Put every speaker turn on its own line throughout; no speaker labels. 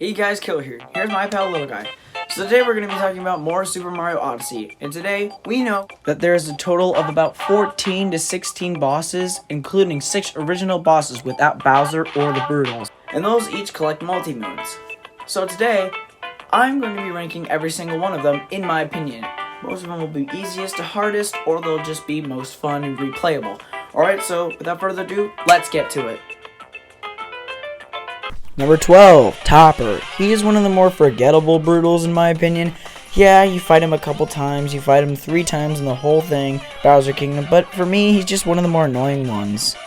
Hey guys, Killer here. Here's my pal Little Guy. So today we're going to be talking about more Super Mario Odyssey. And today, we know that there is a total of about 14 to 16 bosses, including 6 original bosses without Bowser or the Broodals. And those each collect multi-moons. So today, I'm going to be ranking every single one of them in my opinion. Most of them will be easiest to hardest, or they'll just be most fun and replayable. Alright, so without further ado, let's get to it. Number 12, Topper. He is one of the more forgettable Broodals in my opinion. Yeah, you fight him a couple times, you fight him 3 times in the whole thing, Bowser Kingdom, but for me, he's just one of the more annoying ones.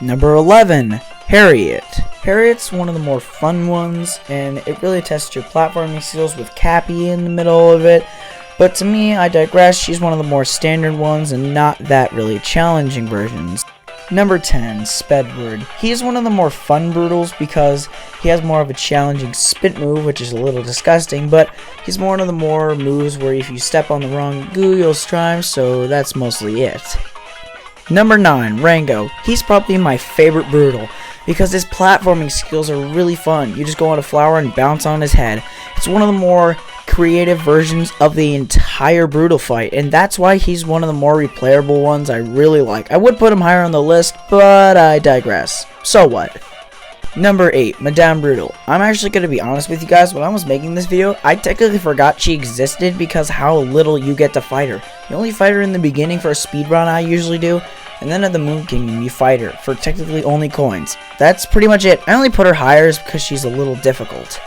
Number 11, Harriet. Harriet's one of the more fun ones, and it really tests your platforming skills with Cappy in the middle of it. But to me, I digress, she's one of the more standard ones and not that really challenging versions. Number 10, Spedward. He is one of the more fun Broodals because he has more of a challenging spit move, which is a little disgusting, but he's one of the more moves where if you step on the wrong goo, you'll strive, so that's mostly it. Number 9, Rango. He's probably my favorite Broodal because his platforming skills are really fun. You just go on a flower and bounce on his head. It's one of the more creative versions of the entire Broodal fight, and that's why he's one of the more replayable ones I really like. I would put him higher on the list, but I digress. So what? Number 8, Madame Broodal. I'm actually going to be honest with you guys, when I was making this video, I technically forgot she existed because how little you get to fight her. You only fight her in the beginning for a speedrun, I usually do, and then at the Moon Kingdom you fight her for technically only coins. That's pretty much it. I only put her higher because she's a little difficult.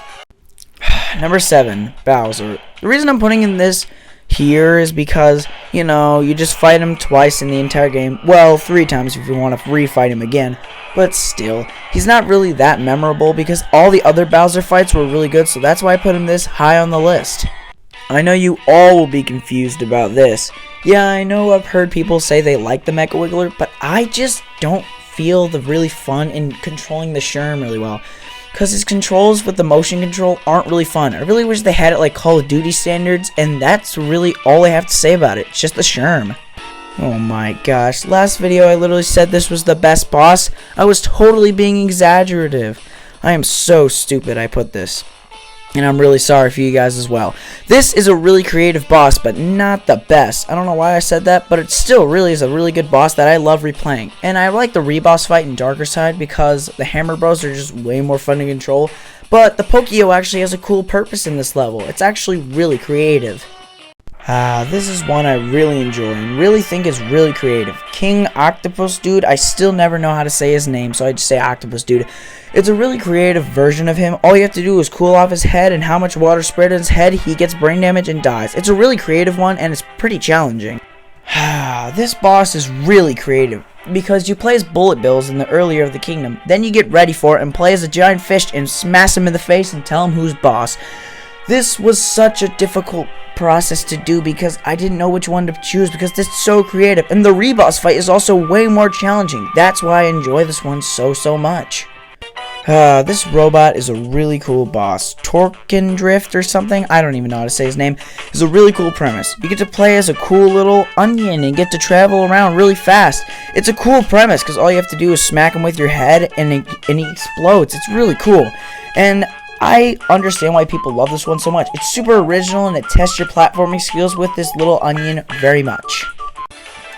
Number 7, Bowser. The reason I'm putting in this here is because, you know, you just fight him twice in the entire game. Well, 3 times if you want to re-fight him again. But still, he's not really that memorable because all the other Bowser fights were really good, so that's why I put him this high on the list. I know you all will be confused about this. Yeah, I know I've heard people say they like the Mecha Wiggler, but I just don't feel the really fun in controlling the Sherm really well. Because his controls with the motion control aren't really fun. I really wish they had it like Call of Duty standards, and that's really all I have to say about it. It's just the Sherm. Oh my gosh, last video I literally said this was the best boss. I was totally being exaggerative. I am so stupid I put this. And I'm really sorry for you guys as well. This is a really creative boss, but not the best. I don't know why I said that, but it still really is a really good boss that I love replaying. And I like the reboss fight in Darker Side because the Hammer Bros are just way more fun to control. But the Pokio actually has a cool purpose in this level. It's actually really creative. This is one I really enjoy and really think is really creative. King Octopus Dude, I still never know how to say his name, so I just say Octopus Dude. It's a really creative version of him. All you have to do is cool off his head, and how much water sprayed on his head, he gets brain damage and dies. It's a really creative one, and it's pretty challenging. This boss is really creative because you play as Bullet Bills in the earlier of the kingdom, then you get ready for it and play as a giant fish and smash him in the face and tell him who's boss. This was such a difficult process to do because I didn't know which one to choose because this is so creative, and the reboss fight is also way more challenging. That's why I enjoy this one so much. This robot is a really cool boss. Torkendrift or something, I don't even know how to say his name, is a really cool premise. You get to play as a cool little onion and get to travel around really fast. It's a cool premise because all you have to do is smack him with your head and he explodes. It's really cool. And I understand why people love this one so much. It's super original and it tests your platforming skills with this little onion very much.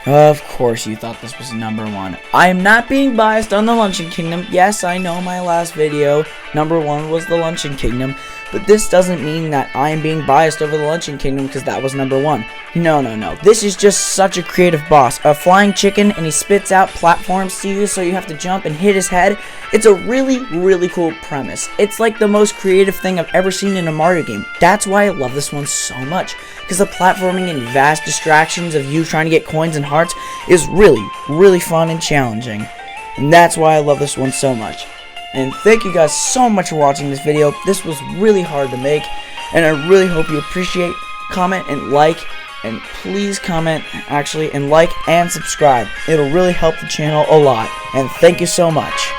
Of course you thought this was number 1. I am not being biased on the Luncheon Kingdom. Yes, I know my last video, number 1 was the Luncheon Kingdom, but this doesn't mean that I am being biased over the Luncheon Kingdom because that was number 1. No. This is just such a creative boss. A flying chicken and he spits out platforms to you so you have to jump and hit his head. It's a really cool premise. It's like the most creative thing I've ever seen in a Mario game. That's why I love this one so much. Because the platforming and vast distractions of you trying to get coins and hearts is really fun and challenging. And that's why I love this one so much. And thank you guys so much for watching this video. This was really hard to make, and I really hope you appreciate. Comment and like, and please comment actually and like and subscribe. It'll really help the channel a lot. And thank you so much.